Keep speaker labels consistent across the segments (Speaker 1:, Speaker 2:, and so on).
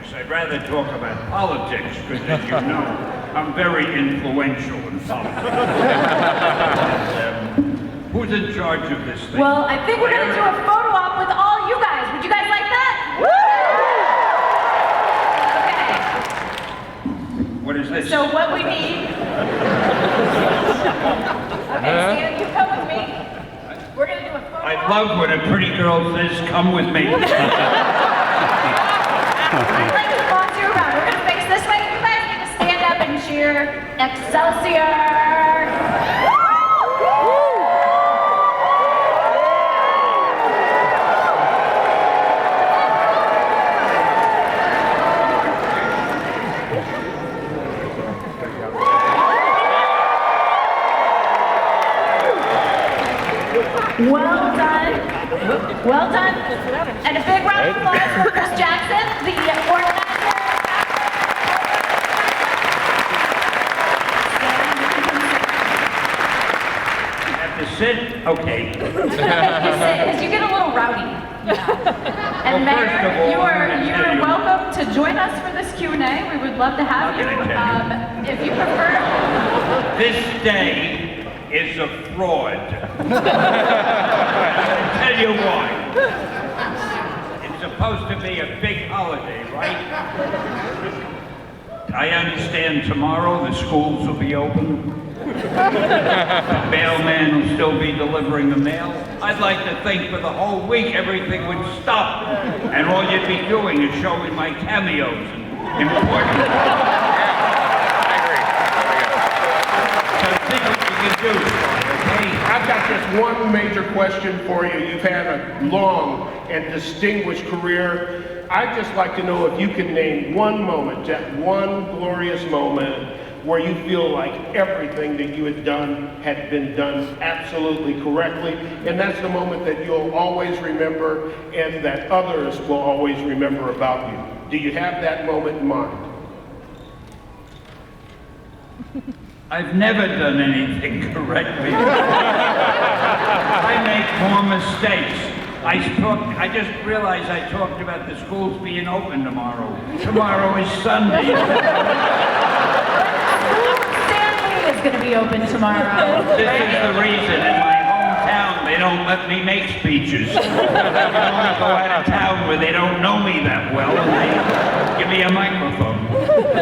Speaker 1: politics. I'd rather talk about politics, because as you know, I'm very influential in politics. Who's in charge of this thing?
Speaker 2: Well, I think we're going to do a photo op with all you guys. Would you guys like that? Okay.
Speaker 1: What is this?
Speaker 2: So what we need... Okay, Stan, you come with me. We're going to do a photo op.
Speaker 1: I love when a pretty girl says, come with me.
Speaker 2: I'd like to boss you around. We're going to face this way. You guys need to stand up and cheer Excelsior. Well done. Well done. And a big round of applause for Chris Jackson, the organizer.
Speaker 1: I have to sit? Okay.
Speaker 2: You sit, because you get a little rowdy. Yeah. And
Speaker 1: Well, first of
Speaker 2: Mayor,
Speaker 1: all,
Speaker 2: you
Speaker 1: I'm gonna
Speaker 2: are
Speaker 1: tell you-
Speaker 2: welcome to join us for this Q&A. We would love to have you.
Speaker 1: I'm gonna tell
Speaker 2: If you prefer.
Speaker 1: This day is a fraud. I'll tell you why. It's supposed to be a big holiday, right? I understand tomorrow the schools will be open. The mailman will still be delivering the mail. I'd like to think for the whole week everything would stop. And all you'd be doing is showing my cameos and important.
Speaker 3: I've got just one major question for you. You've had a long and distinguished career. I'd just like to know if you can name one moment, that one glorious moment, where you feel like everything that you had been done absolutely correctly, and that's the moment that you'll always remember and that others will always remember about you. Do you have that moment in mind?
Speaker 1: I've never done anything correctly. I make more mistakes. I just realized I talked about the schools being open tomorrow. Tomorrow is Sunday.
Speaker 2: Stanley is going to be open tomorrow.
Speaker 1: This is the reason in my hometown they don't let me make speeches. I can only go out of town where they don't know me that well and they give me a microphone.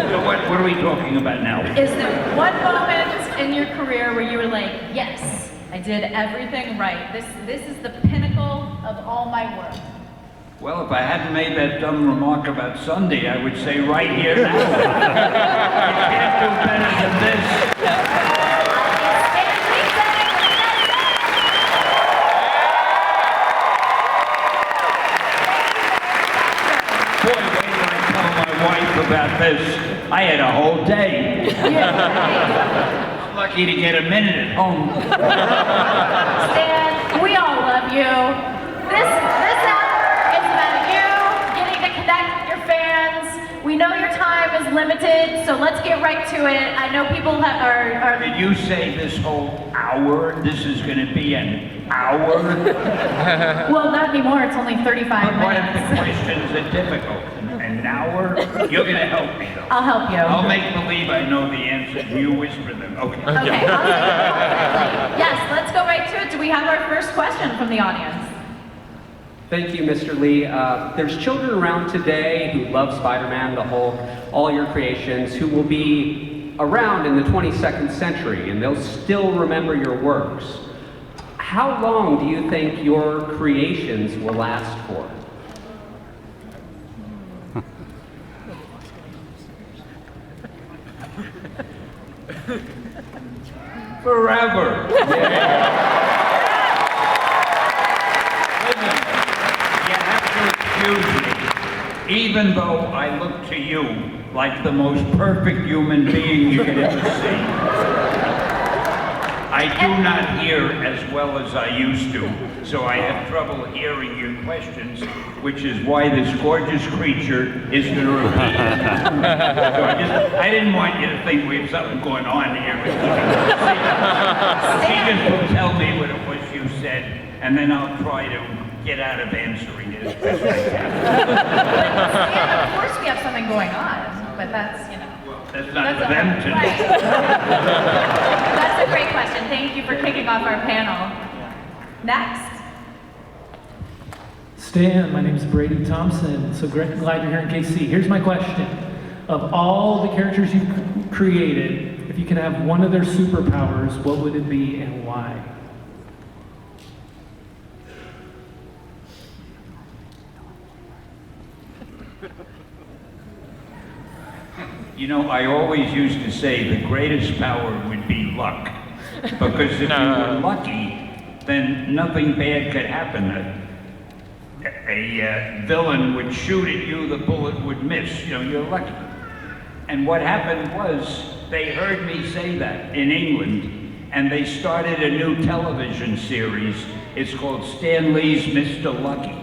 Speaker 1: So what are we talking about now?
Speaker 2: Is there one moment in your career where you were like, yes, I did everything right. This is the pinnacle of all my work.
Speaker 1: Well, if I hadn't made that dumb remark about Sunday, I would say right here now. You can't do better than this. Boy, wait till I tell my wife about this. I had a whole day. I'm lucky to get a minute at home.
Speaker 2: Stan, we all love you. This hour is about you getting to connect with your fans. We know your time is limited, so let's get right to it. I know people are
Speaker 1: Did you say this whole hour? This is going to be an hour?
Speaker 2: well, not anymore. It's only 35
Speaker 1: But what if the
Speaker 2: minutes.
Speaker 1: questions are difficult? An hour? You're going to help me, though.
Speaker 2: I'll help you.
Speaker 1: I'll make believe I know the answers. You whisper them. Okay.
Speaker 2: Okay. Yes, let's go right to it. Do we have our first question from the audience?
Speaker 4: Thank you, Mr. Lee. There's children around today who love Spider-Man, the Hulk, all your creations, who will be around in the 22nd century, and they'll still remember your works. How long do you think your creations will last for?
Speaker 1: Forever. Listen, you have to excuse me. Even though I look to you like the most perfect human being you could ever see, I do not hear as well as I used to, so I have trouble hearing your questions, which is why this gorgeous creature is going to repeat. So I didn't want you to think we have something going on here. She just will tell me what it was you said, and then I'll try to get out of answering it as best I can.
Speaker 2: Stan, of course we have something discussion going on, but that's, you know.
Speaker 1: That's not
Speaker 2: That's
Speaker 1: for them to
Speaker 2: right. That's a great question. Thank you for kicking off our panel. Next.
Speaker 5: Stan, my name is Brady Thompson. So glad you're here in KC. Here's my question. Of all the characters you've created, if you could have one of their superpowers, what would it be and why?
Speaker 1: You know, I always used to say the greatest power would be luck. Because if you were lucky, then nothing bad could happen. A villain would shoot at you, the bullet would miss. You know, you're lucky. And what happened was, they heard me say that in England, and they started a new television series. It's called Stan Lee's Mr. Lucky.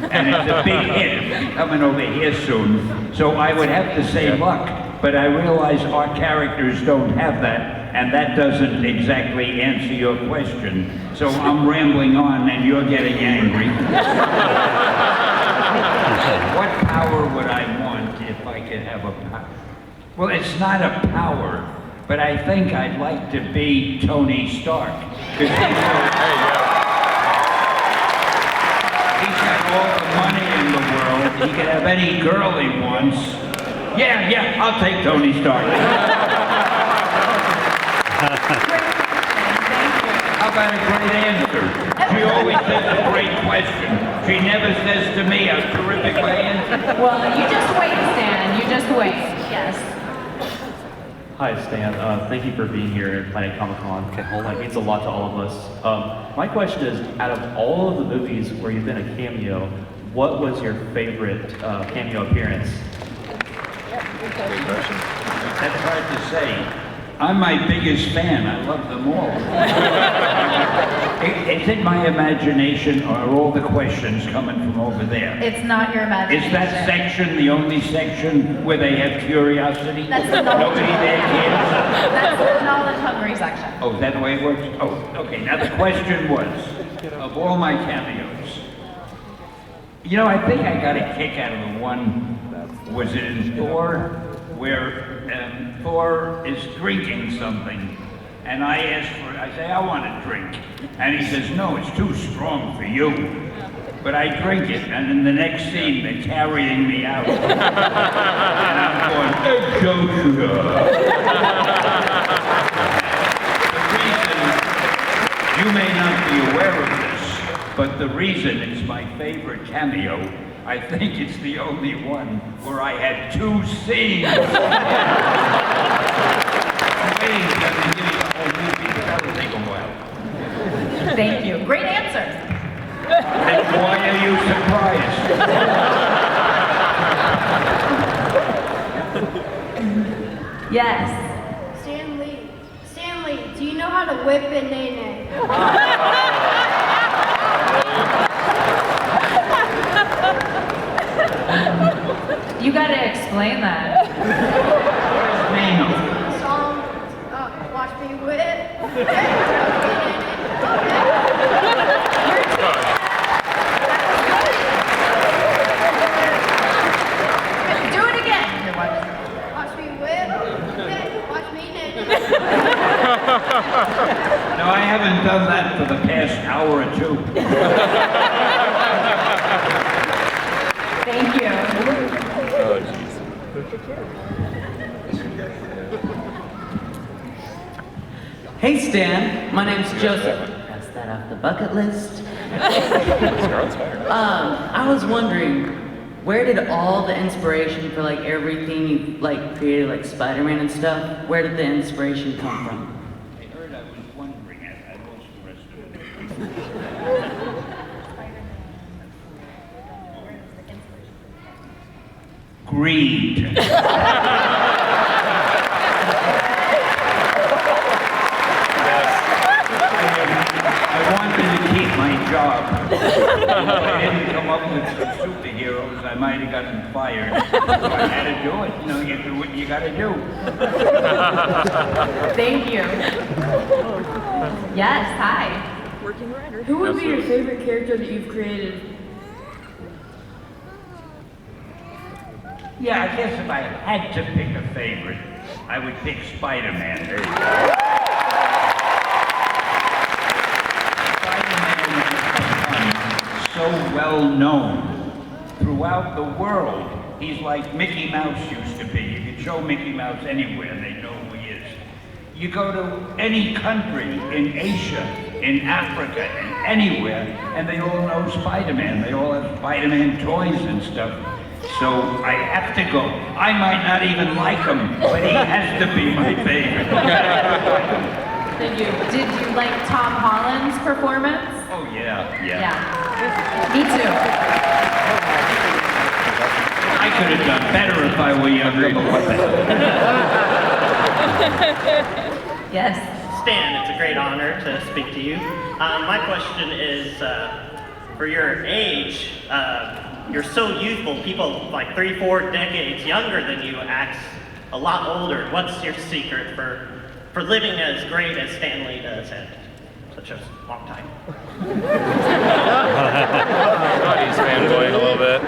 Speaker 1: And it's a big hit. It'll be coming over here soon. So I would have to say luck, but I realize our characters don't have that, and that doesn't exactly answer your question. So I'm rambling on, and you're getting angry. What power would I want if I could have a power? Well, it's not a power, but I think I'd like to be Tony Stark. Because he's got all the money in the world. He can have any girl he wants. Yeah, I'll take Tony Stark. How about a great answer? She always says a great question. She never says to me a terrific answer.
Speaker 2: Well, you just wait, Stan. You just wait. Yes.
Speaker 6: Hi, Stan. Thank you for being here at Planet Comicon. It means a lot to all of us. My question is, out of all of the movies where you've been a cameo, what was your favorite cameo appearance?
Speaker 1: That's hard to say. I'm my biggest fan. I love them all. It's in my imagination, or are all the questions coming from over there?
Speaker 2: It's not your imagination.
Speaker 1: Is that section the only section where they have curiosity?
Speaker 2: That's the knowledge.
Speaker 1: Nobody there cares?
Speaker 2: That's the knowledge-hungry section.
Speaker 1: Oh, is that the way it works? Oh, okay. Now the question was, of all my cameos, you know, I think I got a kick out of the one, was it in Thor, where Thor is drinking something, and I say, I want a drink. And he says, no, it's too strong for you. But I drink it, and in the next scene, they're carrying me out. And I'm going, hey, Joshua. The reason, you may not be aware of this, but the reason it's my favorite cameo, I think it's the only one where I had 2 scenes. I'm waiting for them to give me the whole movie, but that'll take a while.
Speaker 2: Thank you. Great answer.
Speaker 1: And why are you surprised?
Speaker 2: Yes.
Speaker 7: Stanley, do you know how to whip and nay-nay?
Speaker 2: You gotta explain that.
Speaker 1: What is
Speaker 7: Song, watch me whip.
Speaker 2: Do it again.
Speaker 7: Watch me whip. Watch me nay-nay.
Speaker 1: No, I haven't done that for the past hour or 2.
Speaker 2: Thank you.
Speaker 8: Oh, jeez.
Speaker 9: Hey Stan, my name's Joseph. Pass that off the bucket list. I was wondering, where did all the inspiration for like everything you like created, like Spider-Man and stuff, where did the inspiration come from?
Speaker 1: I heard, I was wondering, I lost the rest of it. Greed. I wanted to keep my job. If I didn't come up with some superheroes, I might have gotten fired. So I had to do it. You know, you do what you gotta do.
Speaker 2: Thank you. Yes, hi.
Speaker 7: Who would be your favorite character that you've created?
Speaker 1: Yeah, I guess if I had to pick a favorite, I would pick Spider-Man. There you go. Spider-Man is so well known throughout the world. He's like Mickey Mouse used to be. You could show Mickey Mouse anywhere, they know who he is. You go to any country in Asia, in Africa, anywhere, and they all know Spider-Man. They all have Spider-Man toys and stuff. So I have to go. I might not even like him, but he has to be my favorite.
Speaker 2: Did you like Tom Holland's performance?
Speaker 1: Oh yeah.
Speaker 2: Yeah. Me too.
Speaker 1: I could have done better if I were younger, but what the hell.
Speaker 2: Yes.
Speaker 10: Stan, it's a great honor to speak to you. My question is, for your age, you're so youthful, people like 3-4 decades younger than you act a lot older. What's your secret for living as great as Stan Lee does at such a long time?
Speaker 8: He's fanboying a little bit.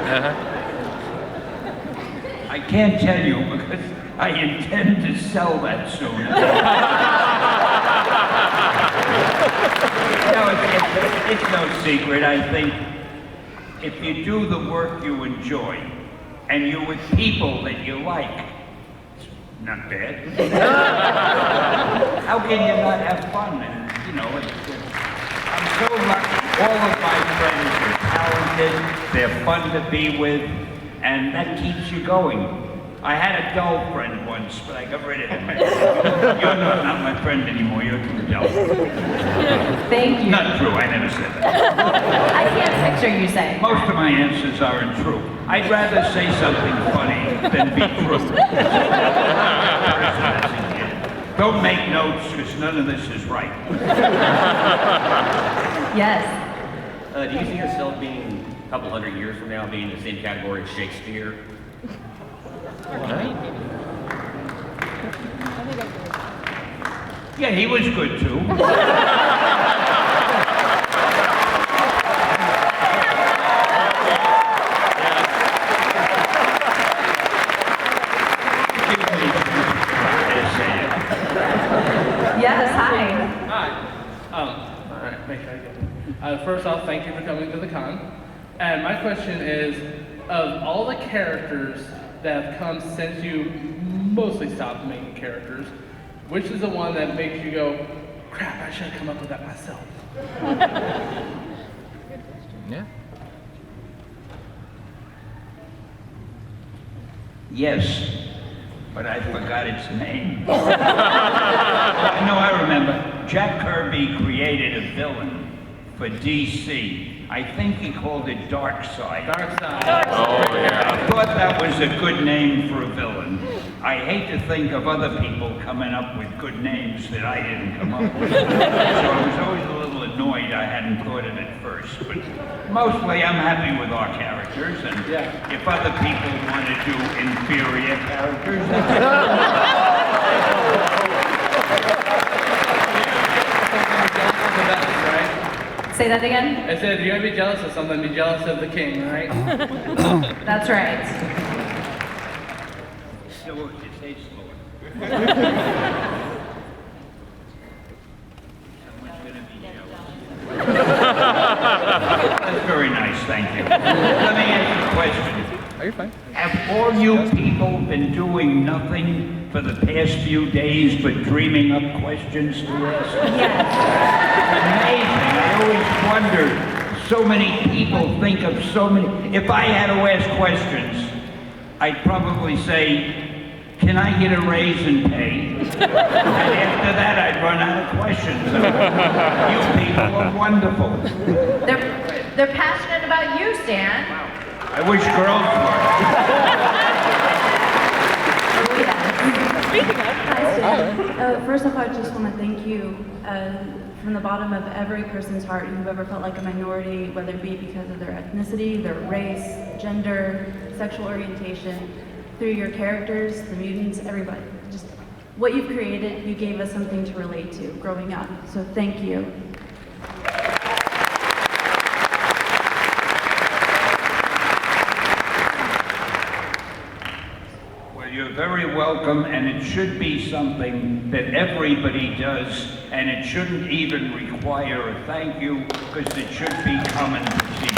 Speaker 1: I can't tell you because I intend to sell that soon. No, it's no secret. I think if you do the work you enjoy and you're with people that you like, it's not bad. How can you not have fun? And, you know, I'm so lucky. All of my friends are talented, they're fun to be with, and that keeps you going. I had a dull friend once, but I got rid of him. You're not my friend anymore, you're too dull.
Speaker 2: Thank you.
Speaker 1: Not true, I never said that.
Speaker 2: I can't picture you saying.
Speaker 1: Most of my answers aren't true. I'd rather say something funny than be true. Don't make notes, because none of this is right.
Speaker 2: Yes.
Speaker 11: Do you see yourself being a couple hundred years from now being in the same category as Shakespeare?
Speaker 1: Yeah, he was good too.
Speaker 2: Yes, hi.
Speaker 12: Hi. All right, make sure I get it. First off, thank you for coming to the con. And my question is, of all the characters that have come since you mostly stopped making characters, which is the one that makes you go, crap, I should have come up with that myself?
Speaker 8: Yeah.
Speaker 1: Yes, but I forgot its name. No, I remember. Jack Kirby created a villain for DC. I think he called it Darkseid.
Speaker 12: Darkseid.
Speaker 8: Oh, yeah.
Speaker 1: I thought that was a good name for a villain. I hate to think of other people coming up with good names that I didn't come up with. So I was always a little annoyed I hadn't thought of it first. But mostly I'm happy with our characters, and if other people want to do inferior characters,
Speaker 2: Say that again?
Speaker 12: I said, if you're gonna be jealous of something, be jealous of the king, right?
Speaker 2: That's right.
Speaker 1: so it stays slower. Someone's going to be jealous. That's very nice, thank you. Let me ask you a question.
Speaker 8: Are you fine?
Speaker 1: Have all you people been doing nothing for the past few days but dreaming up questions to ask?
Speaker 2: Yes.
Speaker 1: Amazing. I always wondered. So many people think of so many. If I had to ask questions, I'd probably say, can I get a raise in pay? And after that, I'd run out of questions. You people are wonderful.
Speaker 2: They're passionate about you, Stan.
Speaker 1: I wish girls were.
Speaker 13: First off, I just want to thank you from the bottom of every person's heart who've ever felt like a minority, whether it be because of their ethnicity, their race, gender, sexual orientation, through your characters, the mutants, everybody. Just what you've created, you gave us something to relate to growing up. So thank you.
Speaker 1: Well, you're very welcome, and it should be something that everybody does, and it shouldn't even require a thank you, because it should be common procedure.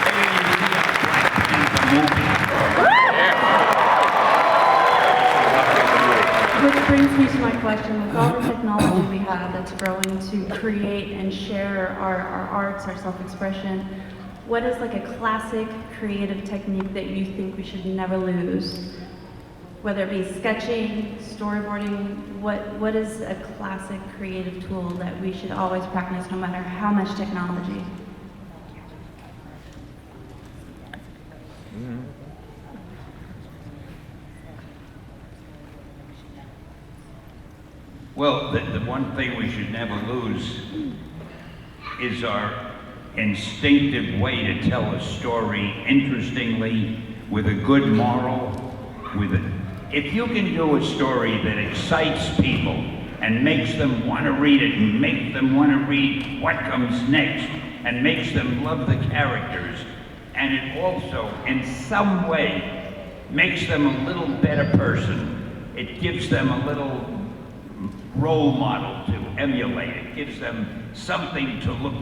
Speaker 1: Hey, you see a Black Panther movie?
Speaker 13: Which brings me to my question, with all the technology we have that's growing to create and share our arts, our self-expression, what is like a classic creative technique that you think we should never lose? Whether it be sketching, storyboarding, what is a classic creative tool that we should always practice no matter how much technology?
Speaker 1: Well, the one thing we should never lose is our instinctive way to tell a story interestingly, with a good moral, if you can do a story that excites people and makes them want to read it and makes them want to read what comes next and makes them love the characters, and it also in some way makes them a little better person, it gives them a little role model to emulate, it gives them something to look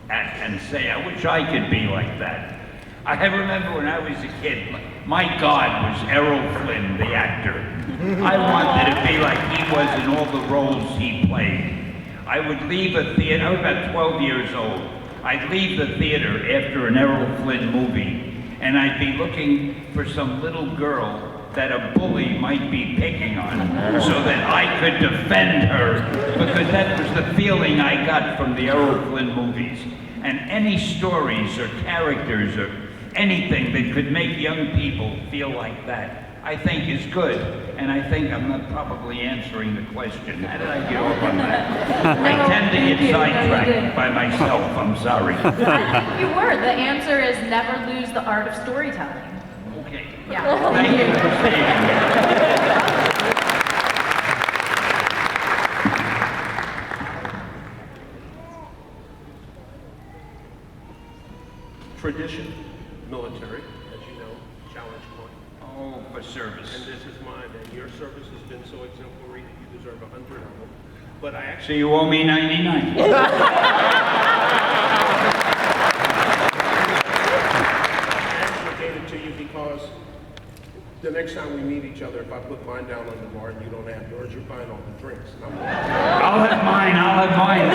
Speaker 1: at and say, I wish I could be like that. I remember when I was a kid, my God was Errol Flynn, the actor. I wanted to be like he was in all the roles he played. I would leave a theater, I was about 12 years old. I'd leave the theater after an Errol Flynn movie, and I'd be looking for some little girl that a bully might be picking on, so that I could defend her, because that was the feeling I got from the Errol Flynn movies. And any stories or characters or anything that could make young people feel like that, I think is good. And I think I'm not probably answering the question. How did I get off on that? I tend to get sidetracked by myself, I'm sorry.
Speaker 2: I think you were. The answer is never lose the art of storytelling.
Speaker 1: Okay.
Speaker 2: Yeah.
Speaker 1: Thank you for saying that.
Speaker 3: Tradition, military, as you know, challenge point.
Speaker 1: Oh, for service.
Speaker 3: And this is mine, and your service has been so exemplary that you deserve 100 of them. But I
Speaker 1: So
Speaker 3: actually...
Speaker 1: you owe me 99.
Speaker 3: I actually gave it to you because the next time we meet each other, if I put mine down on the bar and you don't have yours, you're buying all the drinks. And I'm
Speaker 1: I'll have mine, I'll have mine.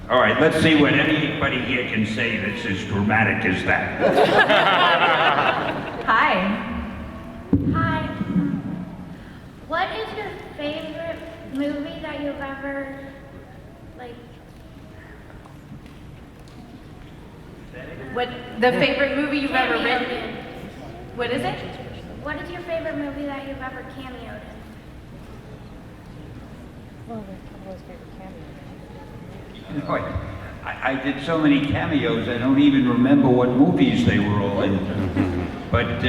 Speaker 1: All right, let's see what anybody here can say that's as dramatic as that.
Speaker 2: Hi.
Speaker 7: Hi. What is your favorite movie that you've ever,
Speaker 2: What the favorite movie you've ever
Speaker 7: cameoed
Speaker 2: written?
Speaker 7: in?
Speaker 2: What is it?
Speaker 7: What is your favorite movie that you've ever cameoed in?
Speaker 1: Boy, I did so many cameos, I don't even remember what movies they were all in. But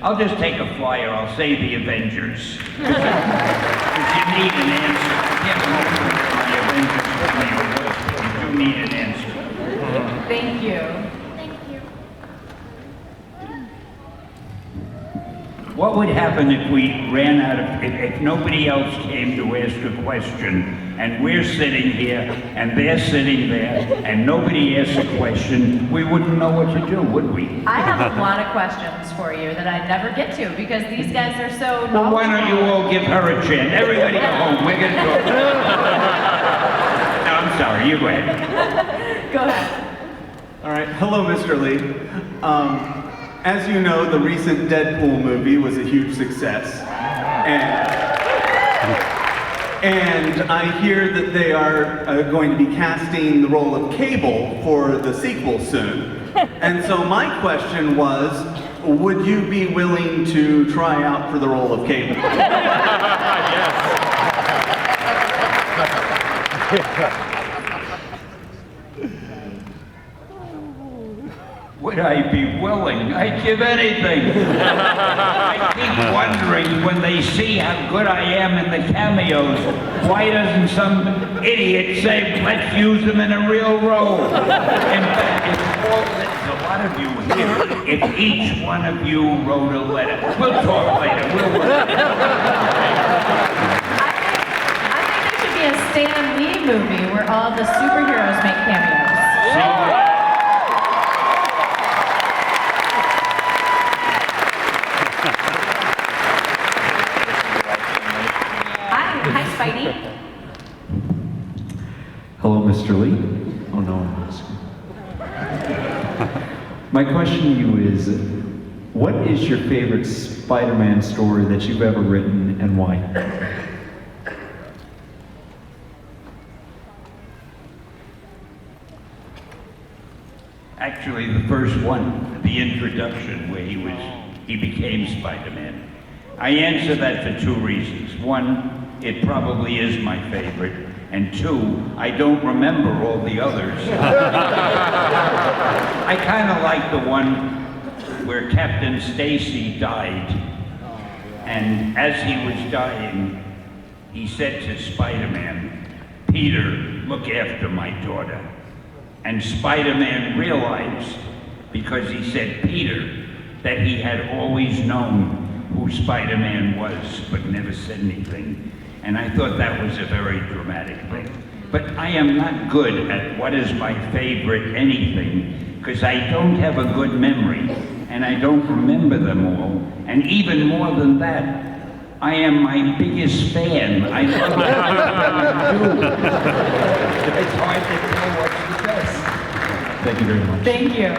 Speaker 1: I'll just take a flyer, I'll say The Avengers. Because you need an answer. I can't remember what my Avengers cameo was, but you do need an answer.
Speaker 2: Thank you.
Speaker 7: Thank you.
Speaker 1: What would happen if we ran out of, if nobody else came to ask a question, and we're sitting here, and they're sitting there, and nobody asks a question, we wouldn't know what to do, would we?
Speaker 2: I have a lot of questions for you that I never get to because these guys are so
Speaker 1: Well, why don't you all give her a chance? Everybody go home, we're gonna go. No, I'm sorry, you go ahead.
Speaker 2: Go ahead.
Speaker 14: All right, hello, Mr. Lee. As you know, the recent Deadpool movie was a huge success. And I hear that they are going to be casting the role of Cable for the sequel soon. And so my question was, would you be willing to try out for the role of Cable?
Speaker 1: Would I be willing? I'd give anything. I keep wondering, when they see how good I am in the cameos, why doesn't some idiot say, let's use them in a real role? In fact, a lot of you here, if each one of you wrote a letter, we'll talk later.
Speaker 2: I think there should be a Stan Lee movie where all the superheroes make cameos. Hi, Spidey.
Speaker 15: Hello, Mr. Lee. Oh no, I'm asking. My question to you is, what is your favorite Spider-Man story that you've ever written and why?
Speaker 1: Actually, the first one, the introduction, where he became Spider-Man. I answer that for two reasons. One, it probably is my favorite. And two, I don't remember all the others. I kind of like the one where Captain Stacy died. And as he was dying, he said to Spider-Man, Peter, look after my daughter. And Spider-Man realized, because he said Peter, that he had always known who Spider-Man was, but never said anything. And I thought that was a very dramatic thing. But I am not good at what is my favorite anything, because I don't have a good memory, and I don't remember them all. And even more than that, I am my biggest fan. I love everything you do. It's hard to tell what's the best.
Speaker 15: Thank you very much.
Speaker 2: Thank you.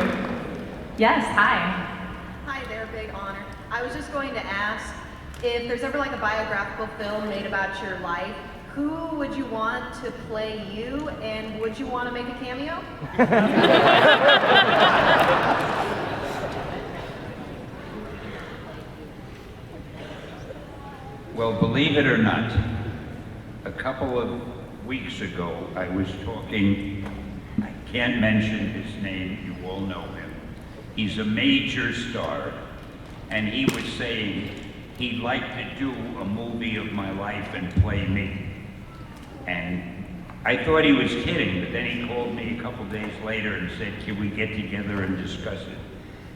Speaker 2: Yes, hi.
Speaker 16: Hi there, big honor. I was just going to ask, if there's ever like a biographical film made about your life, who would you want to play you, and would you want to make a cameo?
Speaker 1: Well, believe it or not, a couple of weeks ago, I was talking, I can't mention his name, you all know him. He's a major star, and he was saying he'd like to do a movie of my life and play me. And I thought he was kidding, but then he called me a couple days later and said, can we get together and discuss it?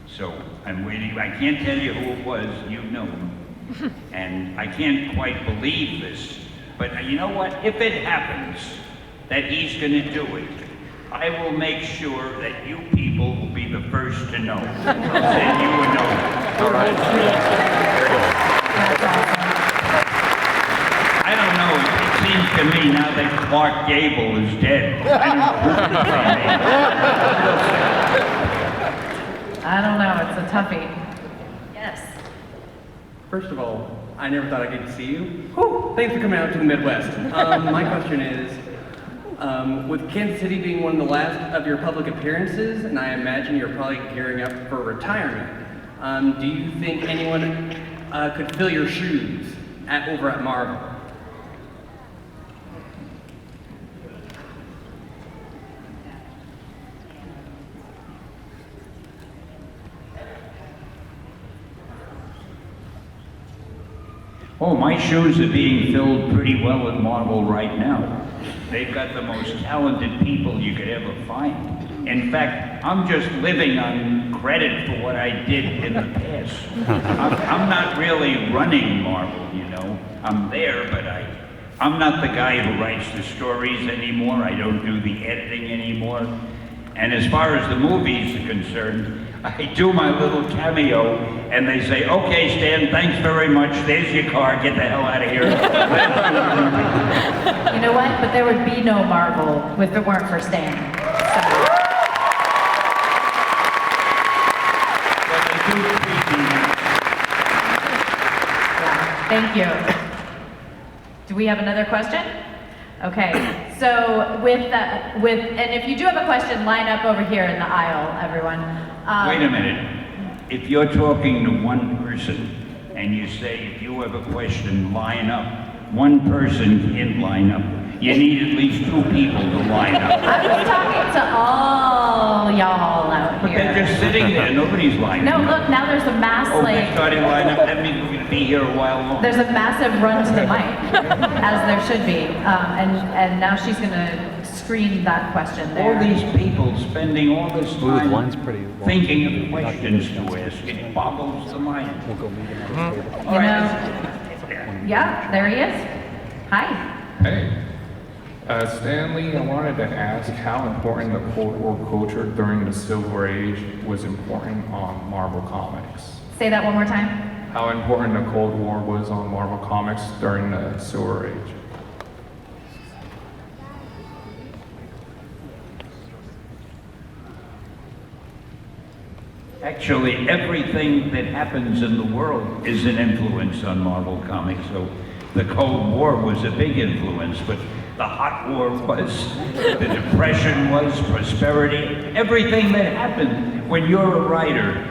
Speaker 1: So I'm waiting. I can't tell you who it was, you know him. And I can't quite believe this, but you know what? If it happens that he's going to do it, I will make sure that you people will be the first to know. I'll send you a note. All right. I don't know. It seems to me now that Clark Gable is dead.
Speaker 2: I don't know, it's a toughie. Yes.
Speaker 4: First of all, I never thought I'd get to see you. Whew, thanks for coming out to the Midwest. My question is, with Kansas City being one of the last of your public appearances, and I imagine you're probably gearing up for retirement, do you think anyone could fill your shoes over at Marvel?
Speaker 1: Oh, my shoes are being filled pretty well at Marvel right now. They've got the most talented people you could ever find. In fact, I'm just living on credit for what I did in the past. I'm not really running Marvel, you know. I'm there, but I'm not the guy who writes the stories anymore. I don't do the editing anymore. And as far as the movies are concerned, I do my little cameo, and they say, okay, Stan, thanks very much. There's your car. Get the hell out of here.
Speaker 2: You know what? But there would be no Marvel if it weren't for Stan. Thank you. Do we have another question? Okay, so and if you do have a question, line up over here in the aisle, everyone.
Speaker 1: Wait a minute. If you're talking to one person and you say, if you have a question, line up, one person can't line up. You need at least 2 people to line up.
Speaker 2: I was talking to all y'all out
Speaker 1: But
Speaker 2: here.
Speaker 1: they're just sitting there, nobody's lining
Speaker 2: No,
Speaker 1: up.
Speaker 2: look, now there's a mass,
Speaker 1: Oh,
Speaker 2: like,
Speaker 1: they're starting to line up, that means we're gonna be here a while longer.
Speaker 2: there's a massive run to the mic, as there should be. And now she's gonna screen that question there.
Speaker 1: All these people spending all this time thinking of questions to ask, it boggles the mind.
Speaker 2: You know, yeah, there he is. Hi.
Speaker 17: Hey, Stanley, I wanted to ask how important the Cold War culture during the Silver Age was important on Marvel Comics.
Speaker 2: Say that one more time.
Speaker 17: How important the Cold War was on Marvel Comics during the Silver Age.
Speaker 1: Actually, everything that happens in the world is an influence on Marvel Comics. So the Cold War was a big influence, but the Hot War was, the Depression was, prosperity, everything that happened when you're a writer,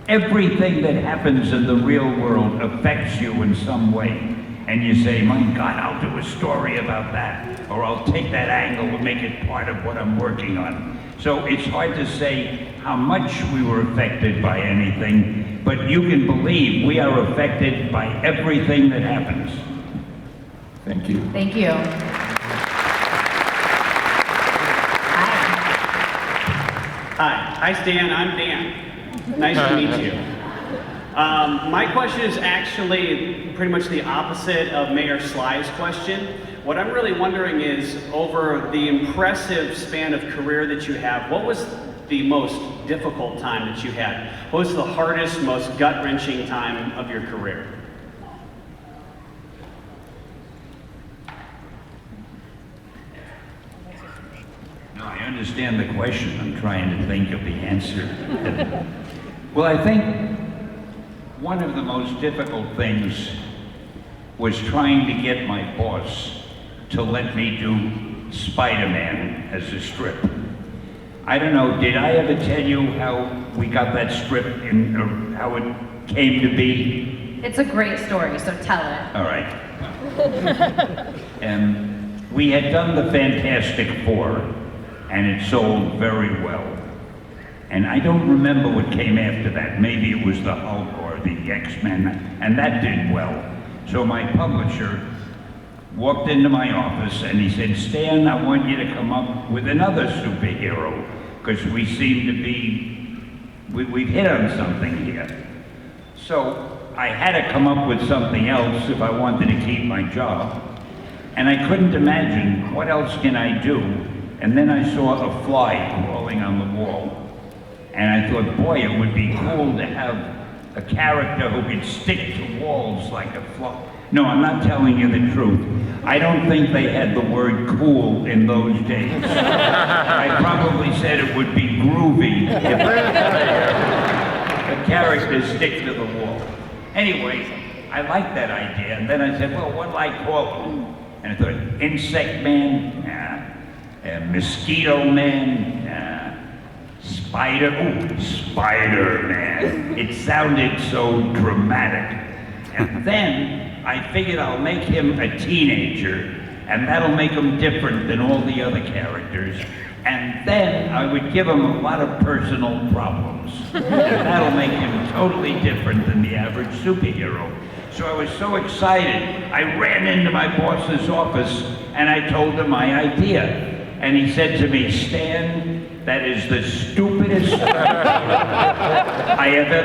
Speaker 1: everything that happens in the real world affects you in some way. And you say, my God, I'll do a story about that, or I'll take that angle and make it part of what I'm working on. So it's hard to say how much we were affected by anything, but you can believe we are affected by everything that happens.
Speaker 17: Thank you.
Speaker 2: Thank you.
Speaker 18: Hi, Stan, I'm Dan. Nice to meet you. My question is actually pretty much the opposite of Mayor Sly's question. What I'm really wondering is, over the impressive span of career that you have, what was the most difficult time that you had? What was the hardest, most gut-wrenching time of your career?
Speaker 1: No, I understand the question. I'm trying to think of the answer. Well, I think one of the most difficult things was trying to get my boss to let me do Spider-Man as a strip. I don't know, did I ever tell you how we got that strip in, or how it came to be?
Speaker 2: It's a great story, so tell it.
Speaker 1: All right. We had done the Fantastic Four, and it sold very well. And I don't remember what came after that. Maybe it was the Hulk or the X-Men, and that did well. So my publisher walked into my office and he said, Stan, I want you to come up with another superhero, because we seem to be, we've hit on something here. So I had to come up with something else if I wanted to keep my job. And I couldn't imagine, what else can I do? And then I saw a fly crawling on the wall. And I thought, boy, it would be cool to have a character who could stick to walls like a fly. No, I'm not telling you the truth. I don't think they had the word cool in those days. I probably said it would be groovy if the characters stick to the wall. Anyway, I liked that idea, and then I said, well, what'll I call him? And I thought, Insect Man, Mosquito Man, Spider-Man. It sounded so dramatic. And then I figured I'll make him a teenager, and that'll make him different than all the other characters. And then I would give him a lot of personal problems. And that'll make him totally different than the average superhero. So I was so excited, I ran into my boss's office and I told him my idea. And he said to me, Stan, that is the stupidest I have ever